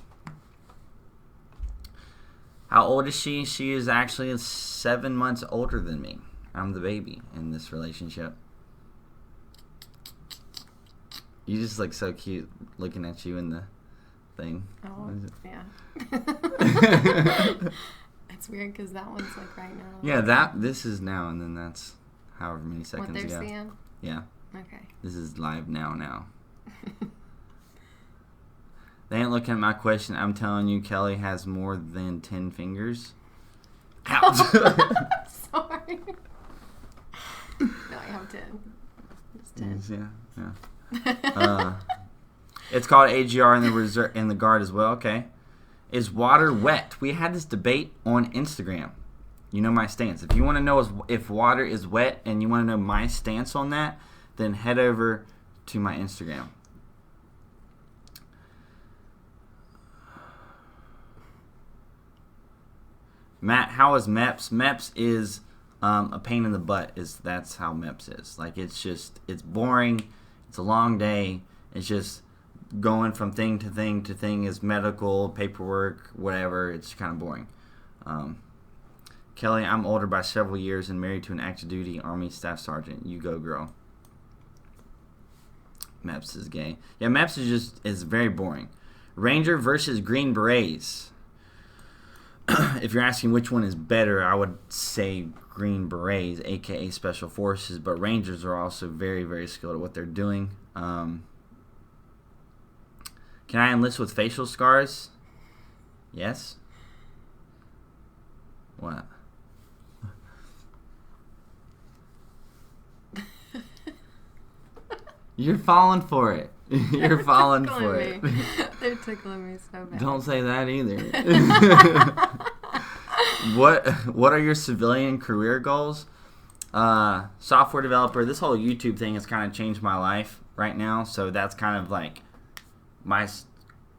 How old is she? She is actually 7 months older than me. I'm the baby in this relationship. You just look so cute looking at you in the thing. Oh, yeah. It's weird because that one's like right now. Yeah, this is now, and then that's however many seconds ago. What they're seeing? Yeah. Okay. This is live now. They ain't looking at my question. I'm telling you, Kelly has more than 10 fingers. Ouch. Sorry. No, I have 10. Just 10. Yeah. It's called AGR in the Guard as well. Okay. Is water wet? We had this debate on Instagram. You know my stance. If you want to know if water is wet and you want to know my stance on that, then head over to my Instagram. Matt, how is MEPS? MEPS is a pain in the butt. That's how MEPS is. Like, it's boring. It's a long day. It's just going from thing to thing to thing is medical, paperwork, whatever. It's kind of boring. Kelly, I'm older by several years and married to an active duty Army Staff Sergeant. You go, girl. MEPS is gay. Yeah, MEPS is very boring. Ranger versus Green Berets. If you're asking which one is better, I would say Green Berets, aka Special Forces, but Rangers are also very, very skilled at what they're doing. Can I enlist with facial scars? Yes. What? You're falling for it. You're falling for it. They're tickling me so bad. Don't say that either. What are your civilian career goals? Software developer. This whole YouTube thing has kind of changed my life right now. So that's kind of like my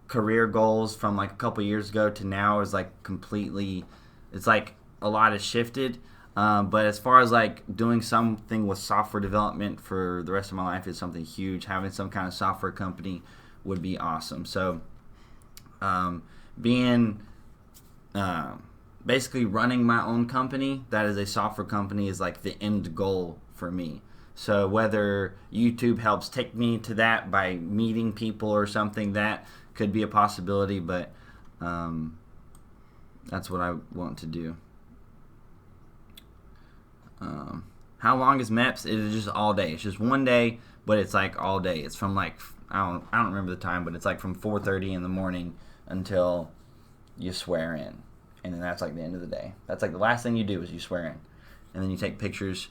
career goals from like a couple years ago to now is like completely. It's like a lot has shifted. But as far as like doing something with software development for the rest of my life is something huge. Having some kind of software company would be awesome. So basically running my own company that is a software company is like the end goal for me. So whether YouTube helps take me to that by meeting people or something, that could be a possibility, but that's what I want to do. How long is MEPS? It is just all day. It's just one day, but it's like all day. It's from like I don't remember the time, but it's like from 4:30 in the morning until you swear in, and then that's like the end of the day. That's like the last thing you do is you swear in, and then you take pictures,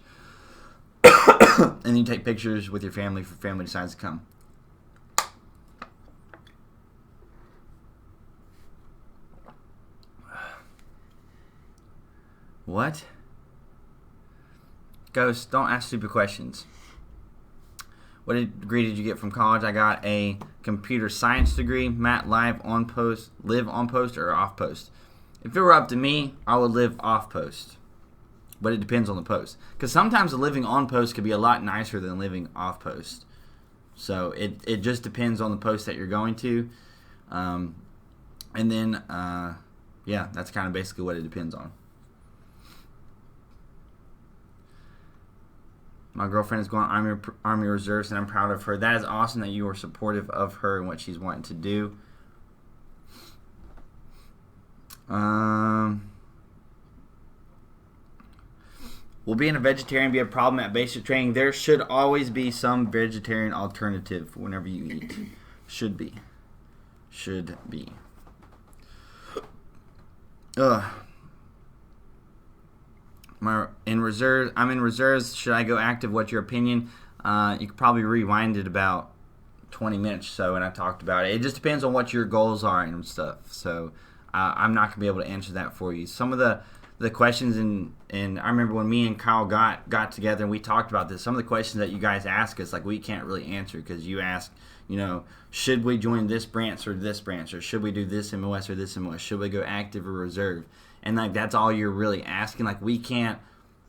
and then you take pictures with your family if your family decides to come. What? Ghost, don't ask stupid questions. What degree did you get from college? I got a computer science degree. Matt, live on post or off post? If it were up to me, I would live off post. But it depends on the post. Because sometimes living on post could be a lot nicer than living off post. So it just depends on the post that you're going to. And then, yeah, that's kind of basically what it depends on. My girlfriend is going Army Reserves, and I'm proud of her. That is awesome that you are supportive of her and what she's wanting to do. Will being a vegetarian be a problem at basic training? There should always be some vegetarian alternative whenever you eat. Should be. I'm in reserves. Should I go active? What's your opinion? You could probably rewind it about 20 minutes or so, and I talked about it. It just depends on what your goals are and stuff. So I'm not going to be able to answer that for you. Some of the questions, and I remember when me and Kyle got together and we talked about this, some of the questions that you guys ask us, like, we can't really answer because you ask, should we join this branch or this branch, or should we do this MOS or this MOS? Should we go active or reserve? And like that's all you're really asking. Like we can't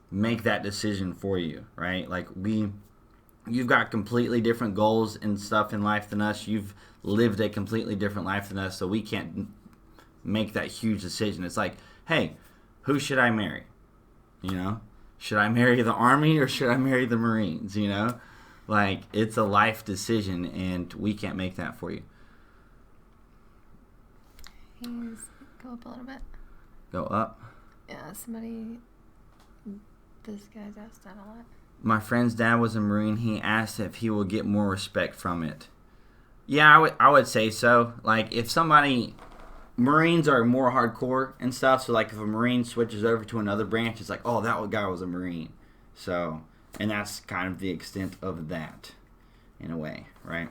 make that decision for you, right? Like you've got completely different goals and stuff in life than us. You've lived a completely different life than us, so we can't make that huge decision. It's like, hey, who should I marry? Should I marry the Army or should I marry the Marines? Like it's a life decision, and we can't make that for you. Go up a little bit. Go up? Yeah, this guy's asked that a lot. My friend's dad was a Marine. He asked if he will get more respect from it. Yeah, I would say so. Like, if Marines are more hardcore and stuff, so like if a Marine switches over to another branch, it's like, oh, that guy was a Marine. So, and that's kind of the extent of that, in a way, right?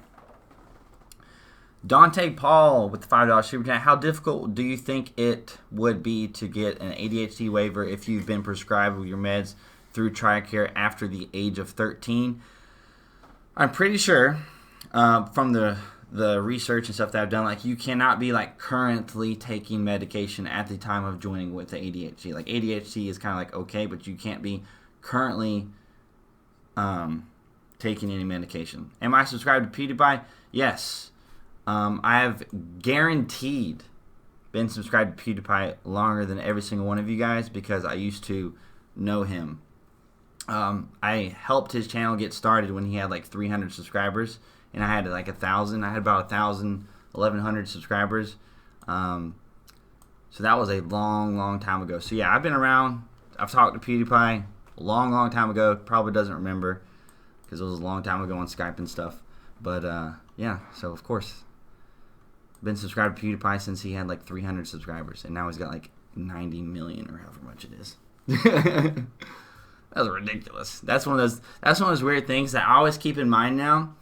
Dante Paul with the $5 super chat. How difficult do you think it would be to get an ADHD waiver if you've been prescribed your meds through TRICARE after the age of 13? I'm pretty sure from the research and stuff that I've done, like you cannot be like currently taking medication at the time of joining with the ADHD. Like ADHD is kind of like okay, but you can't be currently taking any medication. Am I subscribed to PewDiePie? Yes. I have guaranteed been subscribed to PewDiePie longer than every single one of you guys because I used to know him. I helped his channel get started when he had like 300 subscribers, and I had like 1,000. I had about 1,100 subscribers. So that was a long time ago. So yeah, I've been around. I've talked to PewDiePie a long time ago. Probably doesn't remember because it was a long time ago on Skype and stuff. But yeah, so of course. Been subscribed to PewDiePie since he had like 300 subscribers, and now he's got like 90 million or however much it is. That's ridiculous. That's one of those weird things that I always keep in mind now,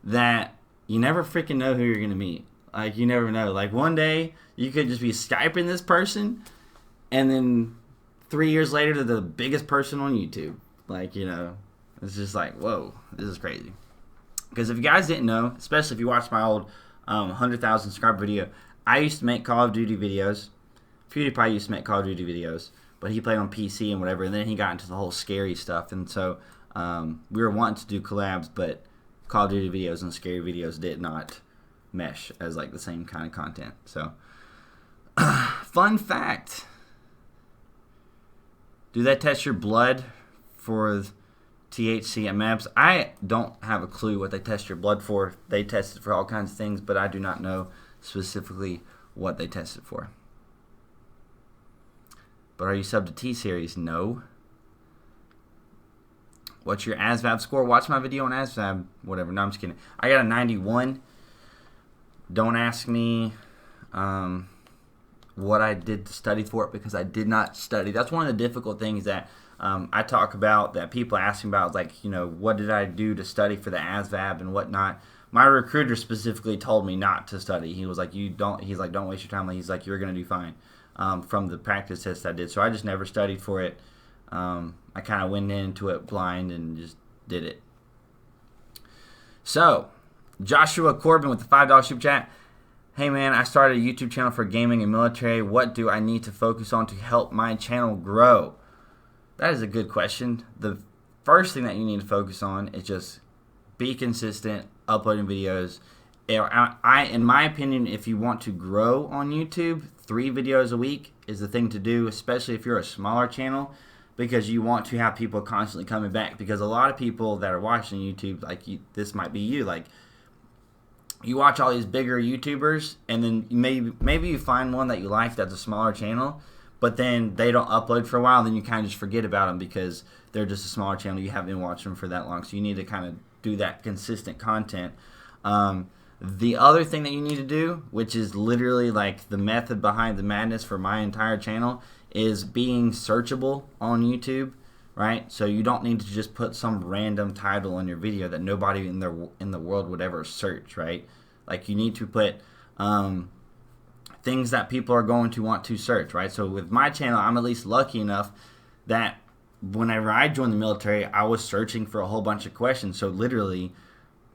that you never freaking know who you're gonna meet. Like you never know. Like one day you could just be Skyping this person, and then 3 years later they're the biggest person on YouTube. Like it's just like, whoa, this is crazy. Because if you guys didn't know, especially if you watched my old 100,000 subscriber video, I used to make Call of Duty videos. PewDiePie used to make Call of Duty videos, but he played on PC and whatever, and then he got into the whole scary stuff, and so we were wanting to do collabs, but Call of Duty videos and scary videos did not mesh as like the same kind of content. So fun fact, do they test your blood for THC and MABs? I don't have a clue what they test your blood for. They test it for all kinds of things, but I do not know specifically what they test it for. But are you subbed to T-Series? No. What's your Asvab score? Watch my video on Asvab. Whatever. No, I'm just kidding. I got a 91. Don't ask me what I did to study for it, because I did not study. That's one of the difficult things that I talk about, that people ask me about, like, what did I do to study for the Asvab and whatnot. My recruiter specifically told me not to study. He was like, don't waste your time. He's like, you're going to do fine from the practice test I did. So I just never studied for it. I kind of went into it blind and just did it. So, Joshua Corbin with the $5 super chat. Hey man, I started a YouTube channel for gaming and military. What do I need to focus on to help my channel grow? That is a good question. The first thing that you need to focus on is just be consistent, uploading videos. In my opinion, if you want to grow on YouTube, 3 videos a week is the thing to do, especially if you're a smaller channel, because you want to have people constantly coming back. Because a lot of people that are watching YouTube, like this might be you, like you watch all these bigger YouTubers, and then maybe you find one that you like that's a smaller channel, but then they don't upload for a while, and then you kind of just forget about them because they're just a smaller channel. You haven't been watching them for that long, so you need to kind of do that consistent content. The other thing that you need to do, which is literally like the method behind the madness for my entire channel, is being searchable on YouTube, right? So you don't need to just put some random title on your video that nobody in the world would ever search, right? Like you need to put things that people are going to want to search, right? So with my channel, I'm at least lucky enough that whenever I joined the military, I was searching for a whole bunch of questions. So literally,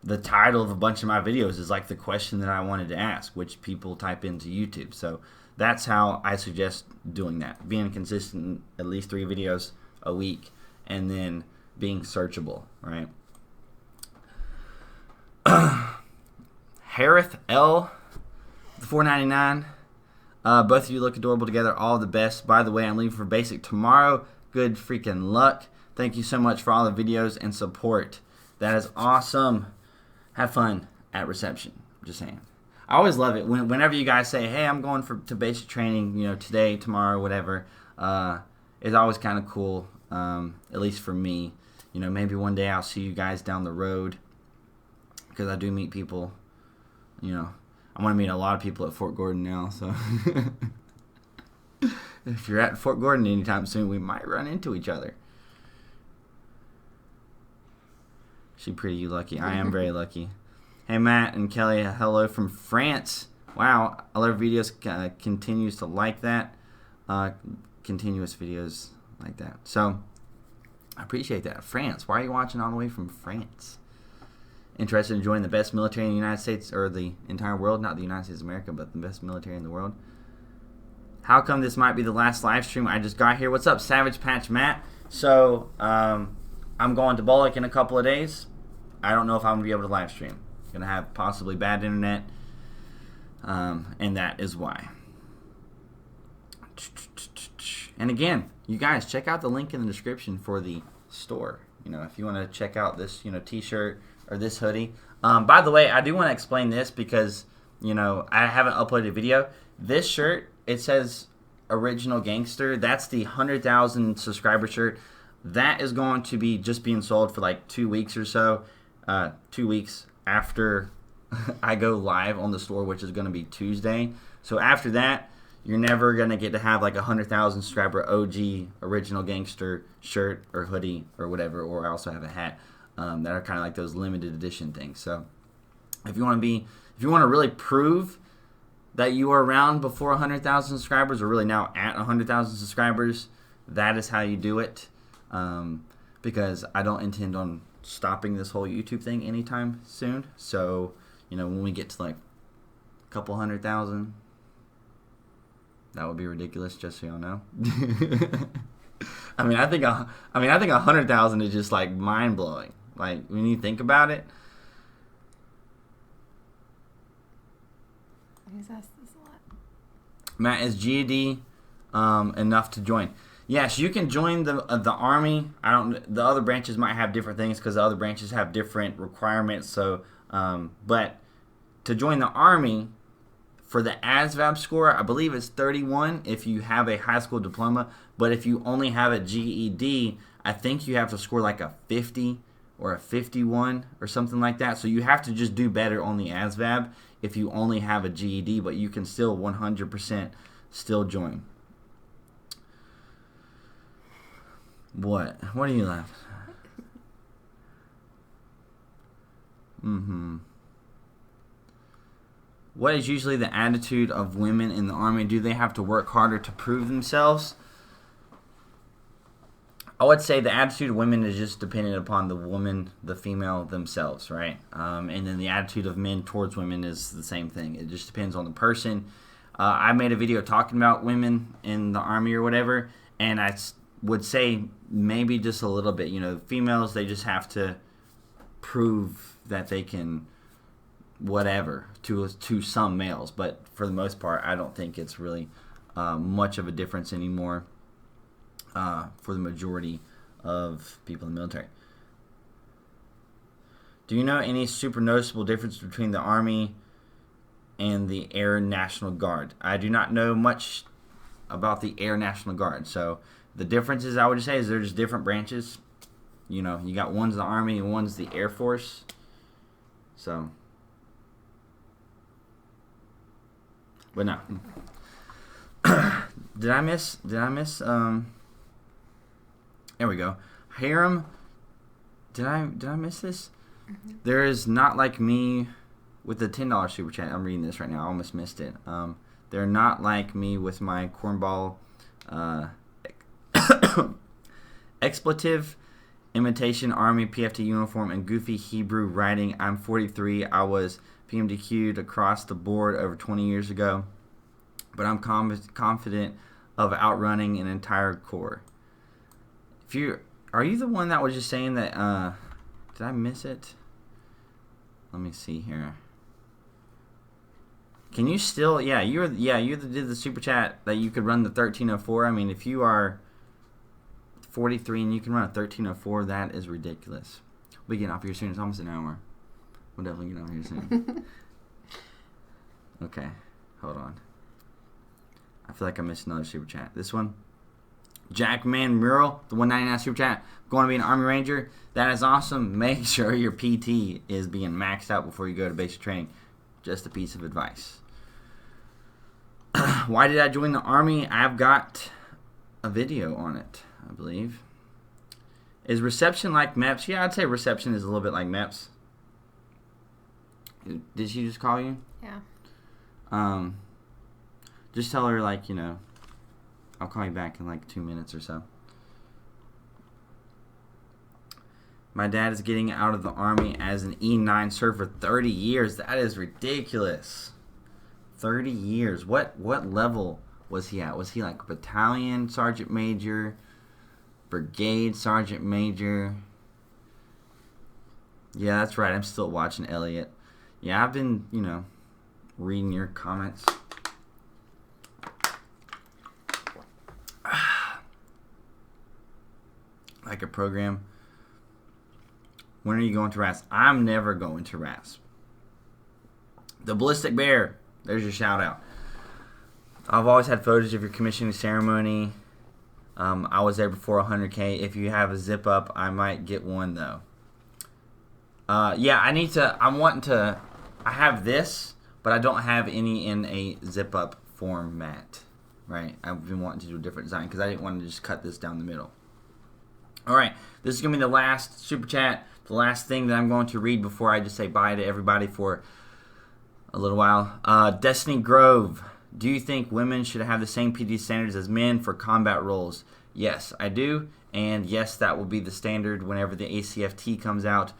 the title of a bunch of my videos is like the question that I wanted to ask, which people type into YouTube. So that's how I suggest doing that. Being consistent, at least 3 videos a week, and then being searchable, right? Harith L, $4.99. Both of you look adorable together. All the best. By the way, I'm leaving for basic tomorrow. Good freaking luck. Thank you so much for all the videos and support. That is awesome. Have fun at reception. Just saying. I always love it whenever you guys say, "Hey, I'm going to basic training. You know, today, tomorrow, whatever." It's always kind of cool. At least for me. You know, maybe one day I'll see you guys down the road, because I do meet people. You know, I want to meet a lot of people at Fort Gordon now. So if you're at Fort Gordon anytime soon, we might run into each other. She pretty, you lucky. I am very lucky. Hey, Matt and Kelly, hello from France. Wow, I love videos. Continues to like that. Continuous videos like that. So, I appreciate that. France. Why are you watching all the way from France? Interested in joining the best military in the United States, or the entire world? Not the United States of America, but the best military in the world. How come this might be the last live stream? I just got here. What's up, Savage Patch Matt? So, I'm going to Bullock in a couple of days. I don't know if I'm going to be able to live stream. I'm going to have possibly bad internet, and that is why. And again, you guys, check out the link in the description for the store. You know, if you want to check out this, you know, t-shirt or this hoodie. By the way, I do want to explain this because, you know, I haven't uploaded a video. This shirt, it says Original Gangster. That's the 100,000 subscriber shirt. That is going to be just being sold for like 2 weeks or so. 2 weeks after I go live on the store, which is going to be Tuesday. So after that, you're never going to get to have like a 100,000 subscriber OG Original Gangster shirt or hoodie or whatever, or I also have a hat that are kind of like those limited edition things. So if you want to really prove that you were around before 100,000 subscribers, or really now at 100,000 subscribers, that is how you do it. Because I don't intend on stopping this whole YouTube thing anytime soon. So, you know, when we get to like a couple 100,000, that would be ridiculous, just so y'all know. I think 100,000 is just like mind blowing. Like when you think about it. He's asked this a lot. Matt, is GAD enough to join? Yes, you can join the Army. The other branches might have different things because the other branches have different requirements. So, but to join the Army, for the Asvab score, I believe it's 31 if you have a high school diploma. But if you only have a GED, I think you have to score like a 50 or a 51 or something like that. So you have to just do better on the Asvab if you only have a GED, but you can still 100% still join. What? What are you laughing? What is usually the attitude of women in the Army? Do they have to work harder to prove themselves? I would say the attitude of women is just dependent upon the woman, the female themselves, right? And then the attitude of men towards women is the same thing. It just depends on the person. I made a video talking about women in the Army or whatever, and I would say maybe just a little bit. You know, females, they just have to prove that they can whatever to some males, but for the most part, I don't think it's really much of a difference anymore. for the majority of people in the military. Do you know any super noticeable difference between the Army and the Air National Guard? I do not know much about the Air National Guard. So the differences, I would just say, is they're just different branches. You know, you got one's the Army and one's the Air Force. So, but no. Did I miss? There we go. Harem. Did I miss this? Mm-hmm. There is not like me with the $10 super chat. I'm reading this right now. I almost missed it. They're not like me with my cornball expletive imitation Army PFT uniform and goofy Hebrew writing. I'm 43. I was PMDQ'd across the board over 20 years ago, but I'm confident of outrunning an entire corps. Are you the one that was just saying that? Did I miss it? Let me see here. Can you still? Yeah, you did the super chat that you could run the 1304. I mean, if you are 43 and you can run a 1304, that is ridiculous. We get off here soon. It's almost an hour. We'll definitely get off here soon. Okay, hold on. I feel like I missed another super chat. This one. Jackman Mural, the 199 super chat. Going to be an Army Ranger. That is awesome. Make sure your PT is being maxed out before you go to basic training. Just a piece of advice. Why did I join the Army? I've got a video on it, I believe. Is reception like MEPS? Yeah, I'd say reception is a little bit like MEPS. Did she just call you? Yeah. Just tell her, like, you know, I'll call you back in like 2 minutes or so. My dad is getting out of the Army as an E9 served for 30 years. That is ridiculous. 30 years. What level was he at? Was he like battalion sergeant major, brigade sergeant major? Yeah, that's right. I'm still watching Elliot. Yeah, I've been, you know, reading your comments. Like a program. When are you going to RASP? I'm never going to RASP. The Ballistic Bear. There's your shout out. I've always had footage of your commissioning ceremony. I was there before 100K. If you have a zip up, I might get one though. Yeah, I have this, but I don't have any in a zip up format. Right? I've been wanting to do a different design because I didn't want to just cut this down the middle. Alright, this is going to be the last super chat, the last thing that I'm going to read before I just say bye to everybody for a little while. Destiny Grove, do you think women should have the same PD standards as men for combat roles? Yes, I do, and yes, that will be the standard whenever the ACFT comes out.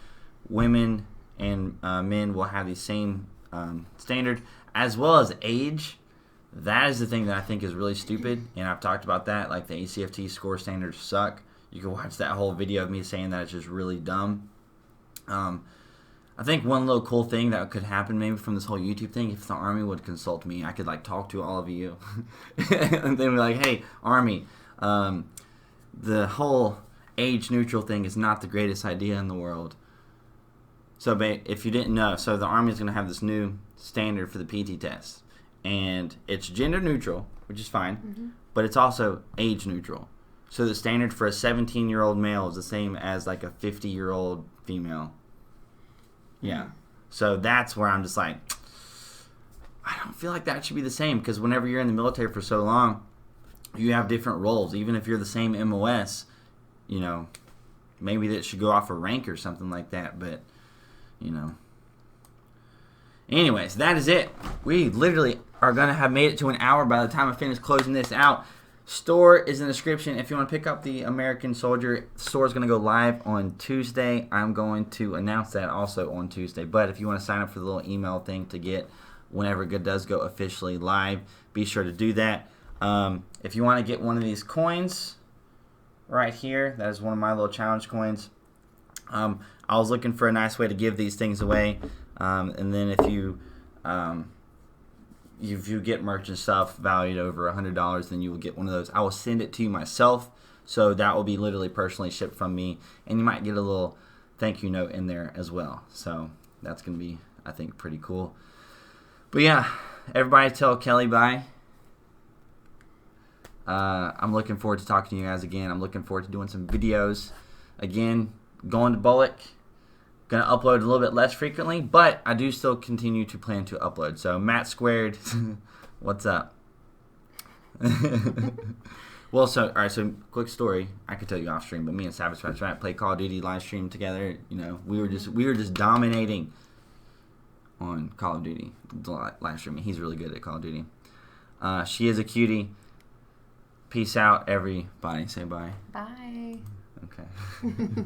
Women and men will have the same standard, as well as age. That is the thing that I think is really stupid, and I've talked about that, like the ACFT score standards suck. You can watch that whole video of me saying that it's just really dumb. I think one little cool thing that could happen maybe from this whole YouTube thing, if the Army would consult me, I could like talk to all of you. And then be like, hey, Army, the whole age neutral thing is not the greatest idea in the world. So if you didn't know, so the Army is going to have this new standard for the PT test. And it's gender neutral, which is fine, but it's also age neutral. So the standard for a 17-year-old male is the same as like a 50-year-old female. Yeah. So that's where I'm just like, I don't feel like that should be the same, because whenever you're in the military for so long, you have different roles. Even if you're the same MOS, you know, maybe that should go off a rank or something like that. But, you know. Anyways, that is it. We literally are going to have made it to an hour by the time I finish closing this out. Store is in the description. If you want to pick up the American Soldier, the store is going to go live on Tuesday. I'm going to announce that also on Tuesday. But if you want to sign up for the little email thing to get whenever it does go officially live, be sure to do that. If you want to get one of these coins right here, that is one of my little challenge coins. I was looking for a nice way to give these things away. And then if you get merch and stuff valued over $100, then you will get one of those. I will send it to you myself, So that will be literally personally shipped from me, and you might get a little thank you note in there as well. So that's going to be, I think, pretty cool. But yeah, everybody tell Kelly bye. I'm looking forward to talking to you guys again. I'm looking forward to doing some videos. Again, going to Bullock. Going to upload a little bit less frequently, but I do still continue to plan to upload. So Matt Squared, what's up? Well, all right, so quick story. I could tell you off stream, but me and Savage Rat played Call of Duty live stream together. You know, we were just dominating on Call of Duty live streaming. He's really good at Call of Duty. She is a cutie. Peace out, everybody. Say bye. Bye. Okay.